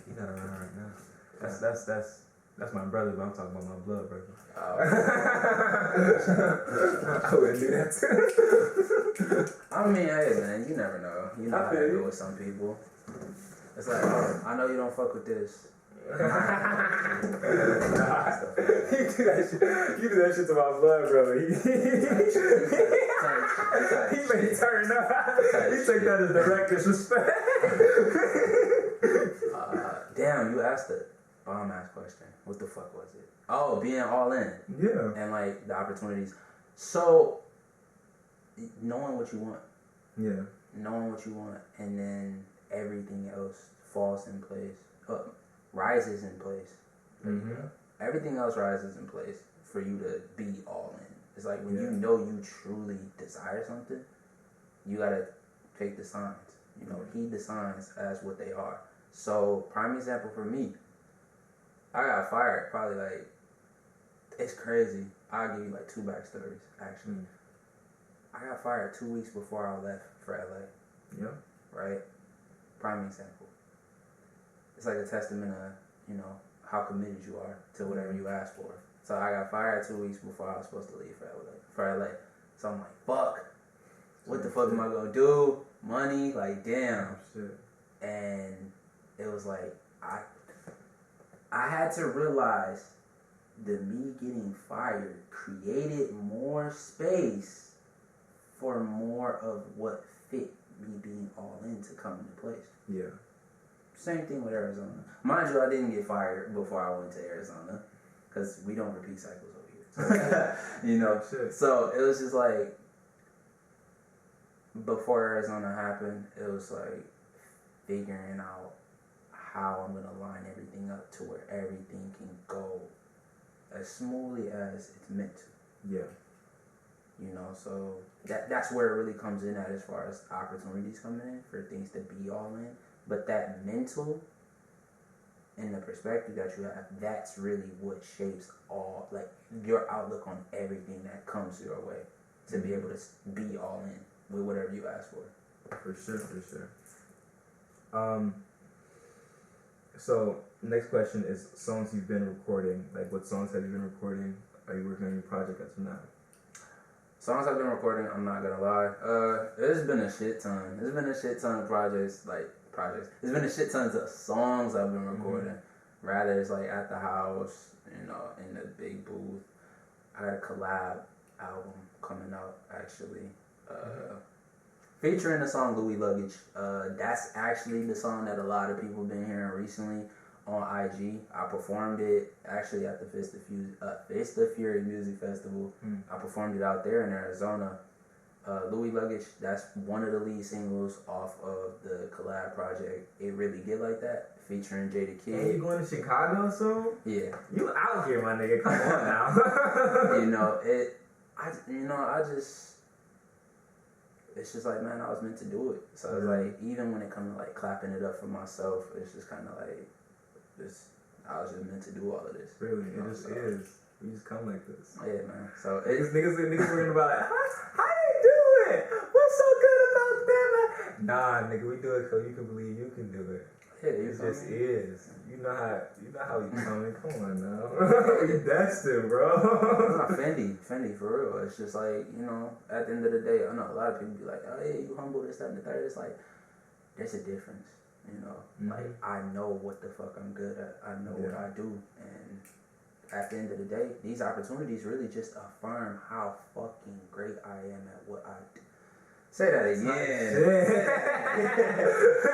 He gotta run right now. That's my brother, but I'm talking about my blood brother. Oh. I wouldn't do that. I mean, hey man, you never know. You know how to deal with some people. It's like, oh, I know you don't fuck with this. You do that shit to my blood brother. He may turn up. He take that as direct disrespect. Damn, you asked a bomb ass question. What the fuck was it? Oh, being all in. Yeah. And like the opportunities. So knowing what you want. Yeah. Knowing what you want, and then everything else falls in place. Rises in place. Mm-hmm. Everything else rises in place for you to be all in. It's like when you know you truly desire something, you gotta take the signs. You know, heed the signs as what they are. So, prime example for me, I got fired probably like, it's crazy. I'll give you like 2 backstories, actually. I got fired 2 weeks before I left for LA. Yeah. Right? Prime example. It's like a testament of, you know, how committed you are to whatever you ask for. So I got fired 2 weeks before I was supposed to leave for LA. So I'm like, fuck. what the fuck am I gonna do? Money, like damn. Oh, shit. And it was like I had to realize that me getting fired created more space for more of what fit me being all in to come into place. Yeah. Same thing with Arizona. Mind you, I didn't get fired before I went to Arizona because we don't repeat cycles over here. So, you know, so it was just like before Arizona happened, it was like figuring out how I'm gonna line everything up to where everything can go as smoothly as it's meant to. Yeah. You know, so that's where it really comes in at as far as opportunities coming in for things to be all in. But that mental and the perspective that you have, that's really what shapes all, like, your outlook on everything that comes your way to be able to be all in with whatever you ask for. For sure. So next question is songs you've been recording. Like, what songs have you been recording? Are you working on your project as of now? Songs I've been recording, I'm not gonna lie. There's been a shit ton. There's been a shit ton of projects. There's been a shit tons of songs I've been recording. Rather, it's like at the house, you know, in the big booth. I got a collab album coming out actually, featuring the song Louis Luggage. That's actually the song that a lot of people been hearing recently on IG. I performed it actually at the Fist of Fury Music Festival. I performed it out there in Arizona. Louis Luggage, that's one of the lead singles off of the collab project It Really Get Like That, featuring Jada Kid. Hey, you going to Chicago soon? Yeah. You out here, my nigga. Come on now. You know, it's just like, man, I was meant to do it. So it's like, even when it comes to like clapping it up for myself, it's just kind of like, I was just meant to do all of this. Really, it just is. We just come like this. Yeah, man. So niggas worrying about how you do it? What's so good about that? Nah, nigga, we do it so you can believe you can do it. Yeah, it just is. You know how we coming. Come on now. You destined, bro. It's not Fendi for real. It's just like, you know, at the end of the day, I know a lot of people be like, oh yeah, you humble, this, that, and the third. It's like, there's a difference. You know, like, I know what the fuck I'm good at. I know what I do. And at the end of the day, these opportunities really just affirm how fucking great I am at what I do. Say that again.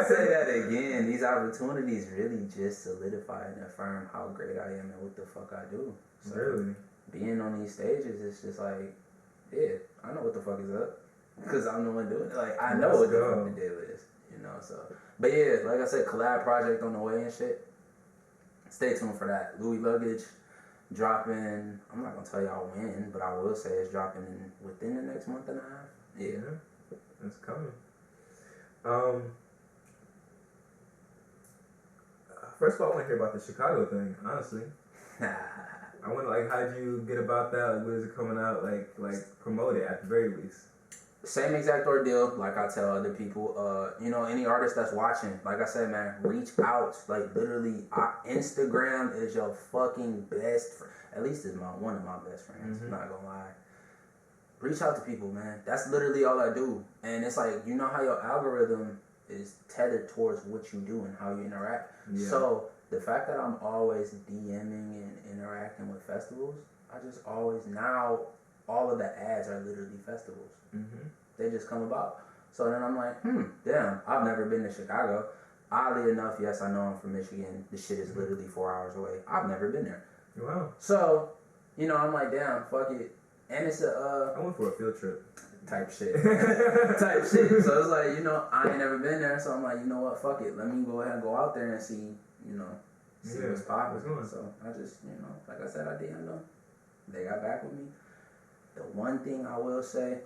Say that again. These opportunities really just solidify and affirm how great I am at what the fuck I do. So really? Being on these stages, it's just like, yeah, I know what the fuck is up. Because I'm the one doing it. Like, I know what the fuck the deal is. You know, so. But yeah, like I said, collab project on the way and shit. Stay tuned for that. Louis Luggage dropping, I'm not going to tell y'all when, but I will say it's dropping within the next month and a half. Yeah. It's coming. First of all, I want to hear about the Chicago thing, honestly. I want to, like, how did you get about that? Like, when is it coming out? Like promote it at the very least. Same exact ordeal, like I tell other people. You know, any artist that's watching, like I said, man, reach out. Like, literally, Instagram is your fucking best friend. At least it's one of my best friends. I'm not gonna lie. Reach out to people, man. That's literally all I do. And it's like, you know how your algorithm is tethered towards what you do and how you interact. Yeah. So the fact that I'm always DMing and interacting with festivals, I just always, now all of the ads are literally festivals. They just come about. So then I'm like, damn, I've never been to Chicago. Oddly enough, yes, I know I'm from Michigan. The shit is literally 4 hours away. I've never been there. Wow. So, you know, I'm like, damn, fuck it. And it's I went for a field trip. Type shit. Type shit. So it's like, you know, I ain't never been there. So I'm like, you know what, fuck it. Let me go ahead and go out there and see, you know, what's popping. So I just, you know, like I said, I DM'd them. They got back with me. The one thing I will say,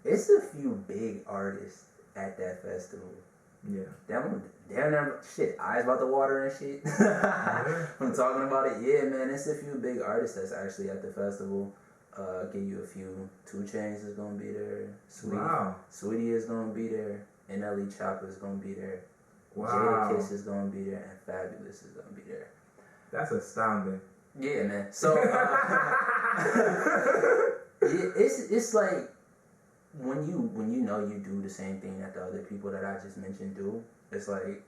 it's a few big artists at that festival. Yeah. Damn, shit, eyes about the water and shit. I'm talking about it. Yeah, man, it's a few big artists that's actually at the festival. Give you a few. 2 Chainz is gonna be there. Sweetie is gonna be there. NLE Chopper is gonna be there. Jada Kiss is gonna be there, and Fabulous is gonna be there. That's astounding. Yeah, man. So, It's like when you know you do the same thing that the other people that I just mentioned do. It's like,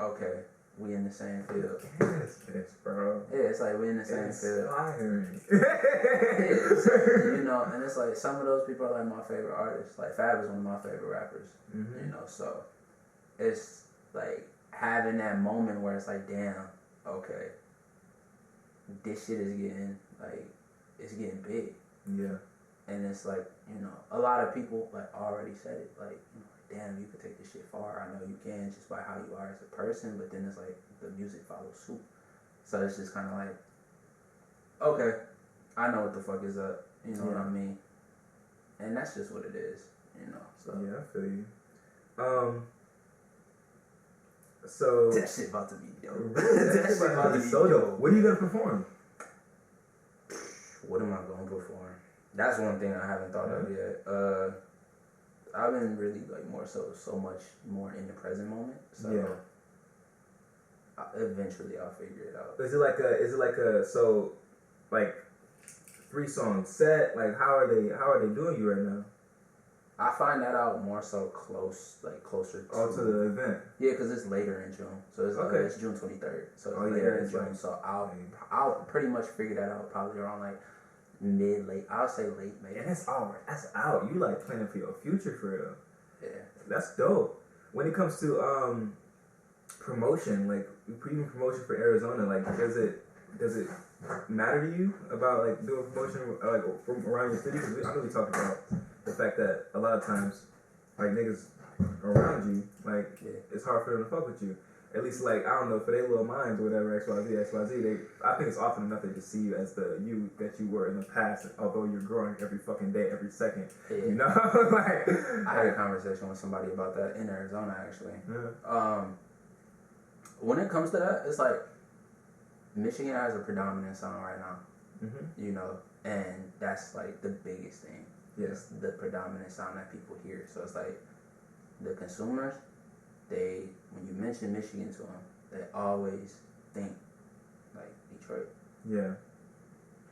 okay, we in the same field. Yes, bro. Yeah, it's like we in the same field. You know, and it's like some of those people are like my favorite artists. Like Fab is one of my favorite rappers. Mm-hmm. You know, so it's like having that moment where it's like, damn, okay, this shit is getting like, it's getting big. Yeah. And it's like, you know, a lot of people like already said it, like, you know, damn, you could take this shit far. I know you can just by how you are as a person, but then it's like the music follows suit. So it's just kind of like, okay, I know what the fuck is up. You know what I mean? And that's just what it is, you know. So yeah, I feel you. So that shit about to be dope. that shit about to be so dope. What are you gonna perform? What am I gonna perform? That's one thing I haven't thought of yet. I've been really like so much more in the present moment. So eventually I'll figure it out. Is it like a 3-song set? Like how are they doing you right now? I find that out more so closer to the event. Yeah, because it's later in June, so it's June 23rd. So it's later in June. So I'll pretty much figure that out probably around like late. I'll say late May. And that's out. You like planning for your future for real. Yeah, that's dope. When it comes to promotion, like even promotion for Arizona, like does it matter to you about like doing promotion like from around your city? Because I know we talked about the fact that a lot of times like niggas around you, like it's hard for them to fuck with you. At least like I don't know, for their little minds or whatever, XYZ, I think it's often enough they just see you as the you that you were in the past, although you're growing every fucking day, every second. Yeah. You know? Like I had a conversation with somebody about that in Arizona actually. Yeah. When it comes to that, it's like Michigan has a predominant sound right now. Mm-hmm. You know, and that's like the biggest thing. Yes, the predominant sound that people hear. So it's like the consumers, when you mention Michigan to them, they always think like Detroit. Yeah.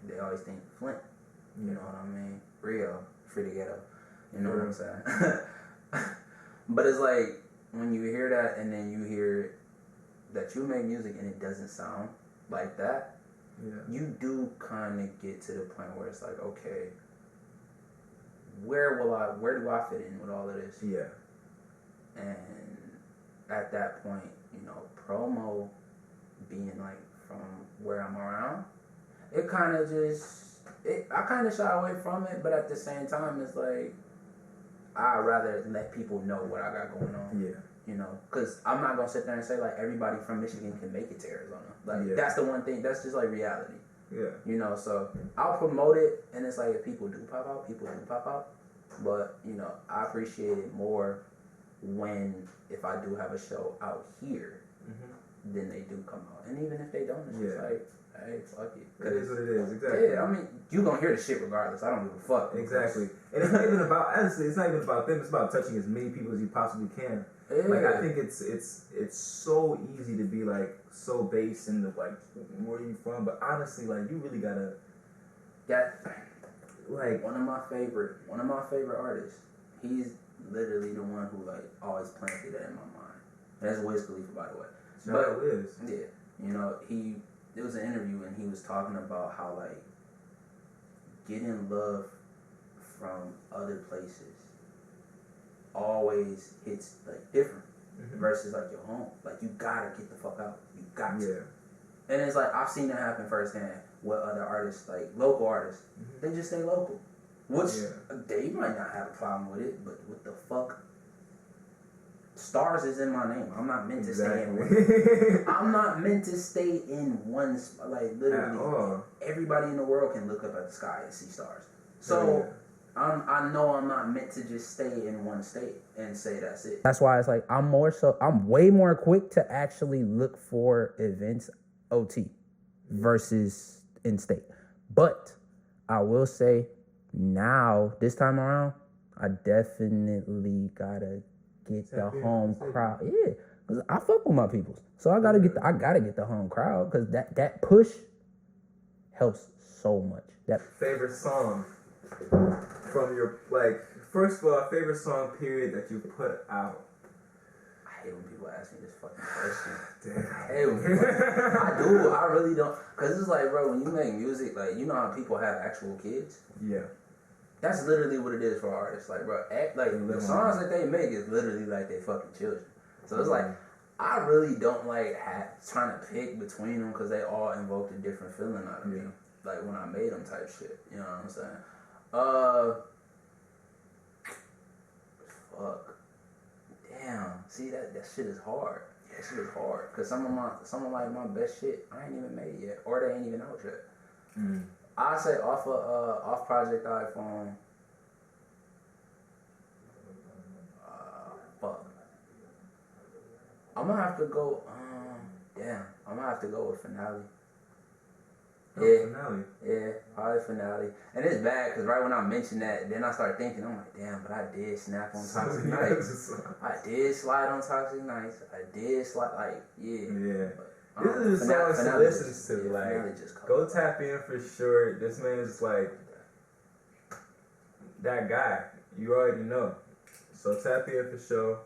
They always think Flint. You know what I mean? Rio, free to ghetto. You know what I'm saying? But it's like when you hear that and then you hear that you make music and it doesn't sound like that, you do kind of get to the point where it's like, okay, where do I fit in with all of this? Yeah. And at that point, you know, promo being like from where I'm around, it kind of I kind of shy away from it, but at the same time, it's like, I'd rather let people know what I got going on. Yeah. You know, because I'm not going to sit there and say, like, everybody from Michigan can make it to Arizona. Like, that's the one thing, that's just, like, reality. Yeah. You know, so I'll promote it, and it's like, if people do pop out, people do pop out. But, you know, I appreciate it more if I do have a show out here, then they do come out. And even if they don't, it's just like, hey, fuck it. It is what it is, exactly. Yeah, I mean, you gonna hear the shit regardless. I don't give a fuck. Exactly. And it's not even about, honestly, it's not even about them. It's about touching as many people as you possibly can. Yeah. Like, I think it's so easy to be, like, so based in the, like, where you from. But honestly, like, you really gotta... Like, one of my favorite artists, he's literally the one who, like, always planted that in my mind. And that's Wiz Khalifa, by the way. Shout out Wiz. Yeah. You know, there was an interview and he was talking about how, like, getting love from other places always hits, like, different versus, like, your home. Like, you gotta get the fuck out. You got to. Yeah. And it's like, I've seen it happen firsthand with other artists, like, local artists. They just stay local. Which, they might not have a problem with it, but what the fuck? Stars is in my name. I'm not meant to stay in one. I'm not meant to stay in one spot. Like, literally, everybody in the world can look up at the sky and see stars. So, I know I'm not meant to just stay in one state and say that's it. That's why it's like, I'm way more quick to actually look for events OT versus in-state. But I will say now, this time around, I definitely gotta get the home crowd. Yeah, because I fuck with my peoples. So I gotta get the home crowd, because that push helps so much. That favorite song from your, like, first of all, favorite song period that you put out. I hate when people ask me this fucking question. Damn. I hate when people, I do. I really don't. Because it's like, bro, when you make music, like, you know how people have actual kids? Yeah. That's literally what it is for artists. Like, bro, the songs that they make is literally like they fucking children. So it's like, I really don't like trying to pick between them because they all invoked a different feeling out of me. Like when I made them type shit. You know what I'm saying? Fuck. Damn. See, that shit is hard. That shit is hard. Because some of my best shit, I ain't even made yet. Or they ain't even out yet. Mm. I say off Project iPhone. Fuck. I'm gonna have to go. I'm gonna have to go with Finale. Finale. Yeah, probably Finale. And it's bad because right when I mentioned that, then I started thinking, I'm like, damn, but I did snap on Toxic Nights. I did slide on Toxic Nights. I did slide, like, yeah. Yeah. But, this is songs to listen to. Like, go tap in for sure. This man is like that guy. You already know. So tap in for sure.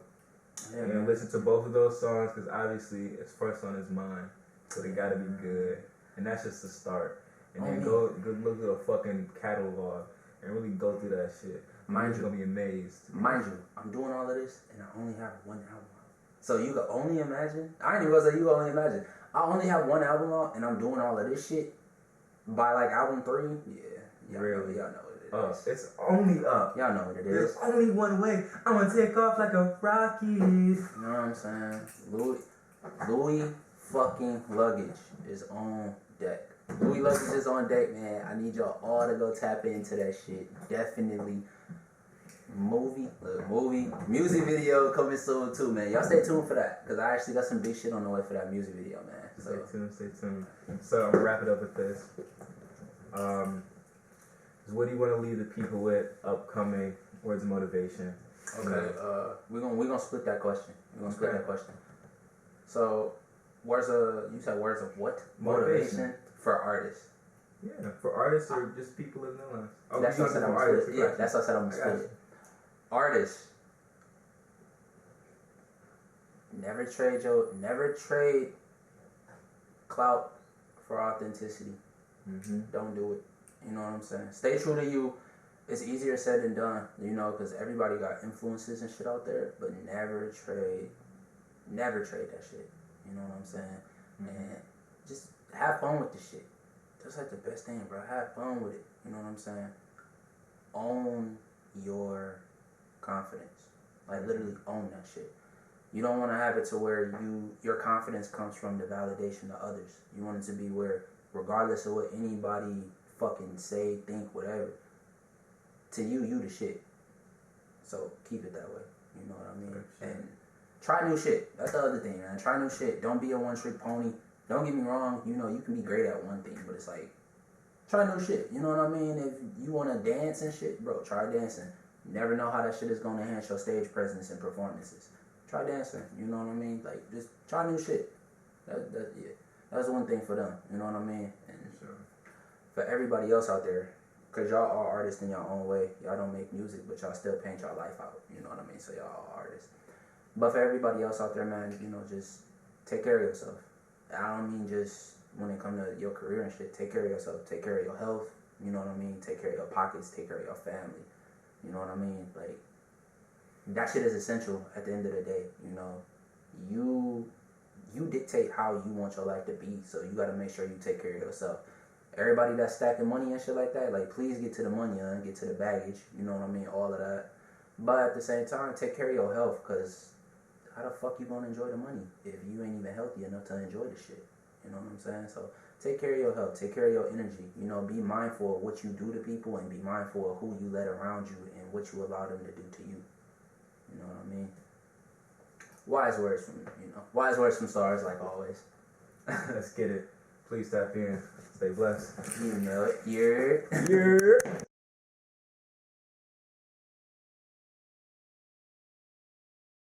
Yeah, and listen to both of those songs because obviously it's first on his mind. So they gotta be good. And that's just the start. And then go look at a fucking catalog and really go through that shit. You're gonna be amazed. Mind you, I'm doing all of this and I only have one album out. So you can only imagine. I ain't even gonna say you can only imagine. I only have one album out and I'm doing all of this shit by like album 3. Yeah, really? Y'all know what it is. It's only up. Y'all know what it is. There's only one way. I'm gonna take off like a rocket. You know what I'm saying? Louis fucking Luggage is on deck. Louis Luggage is on deck, man. I need y'all all to go tap into that shit. Definitely. Music video coming soon too, man. Y'all stay tuned for that, because I actually got some big shit on the way for that music video, man. So. Stay tuned. So I'm gonna wrap it up with this. What do you want to leave the people with upcoming words of motivation? Okay, we're gonna split that question. So, you said words of what? Motivation for artists. Yeah, for artists or just people in their lives. Oh, that's what I said I'm gonna split. Yeah, that's what I said I'm gonna split. Artists. Never trade clout for authenticity. Mm-hmm. Don't do it. You know what I'm saying? Stay true to you. It's easier said than done, you know, because everybody got influences and shit out there, but never trade that shit. You know what I'm saying? Mm-hmm. And just have fun with the shit. That's like the best thing, bro. Have fun with it. You know what I'm saying? Own your confidence. Like, literally own that shit. You don't want to have it to where your confidence comes from the validation of others. You want it to be where, regardless of what anybody fucking say, think, whatever, to you the shit. So keep it that way. You know what I mean? Sure. And try new shit. That's the other thing, man. Try new shit. Don't be a one-trick pony. Don't get me wrong. You know, you can be great at one thing, but it's like, try new shit. You know what I mean? If you want to dance and shit, bro, try dancing. You never know how that shit is going to enhance your stage presence and performances. Try dancing. You know what I mean? Like, just try new shit. That's one thing for them. You know what I mean? And sure. For everybody else out there, because y'all are artists in your own way. Y'all don't make music, but y'all still paint y'all life out. You know what I mean? So y'all are artists. But for everybody else out there, man, you know, just take care of yourself. I don't mean just when it comes to your career and shit. Take care of yourself. Take care of your health. You know what I mean? Take care of your pockets. Take care of your family. You know what I mean? Like, that shit is essential at the end of the day. You know, you dictate how you want your life to be. So you got to make sure you take care of yourself. Everybody that's stacking money and shit like that, like, please get to the money and get to the baggage. You know what I mean? All of that. But at the same time, take care of your health, because how the fuck you gonna enjoy the money if you ain't even healthy enough to enjoy the shit? You know what I'm saying? So take care of your health. Take care of your energy. You know, be mindful of what you do to people, and be mindful of who you let around you and what you allow them to do to you. You know what I mean? Wise words from stars, like always. Let's get it. Please tap in. Stay blessed. You know it. Yeah.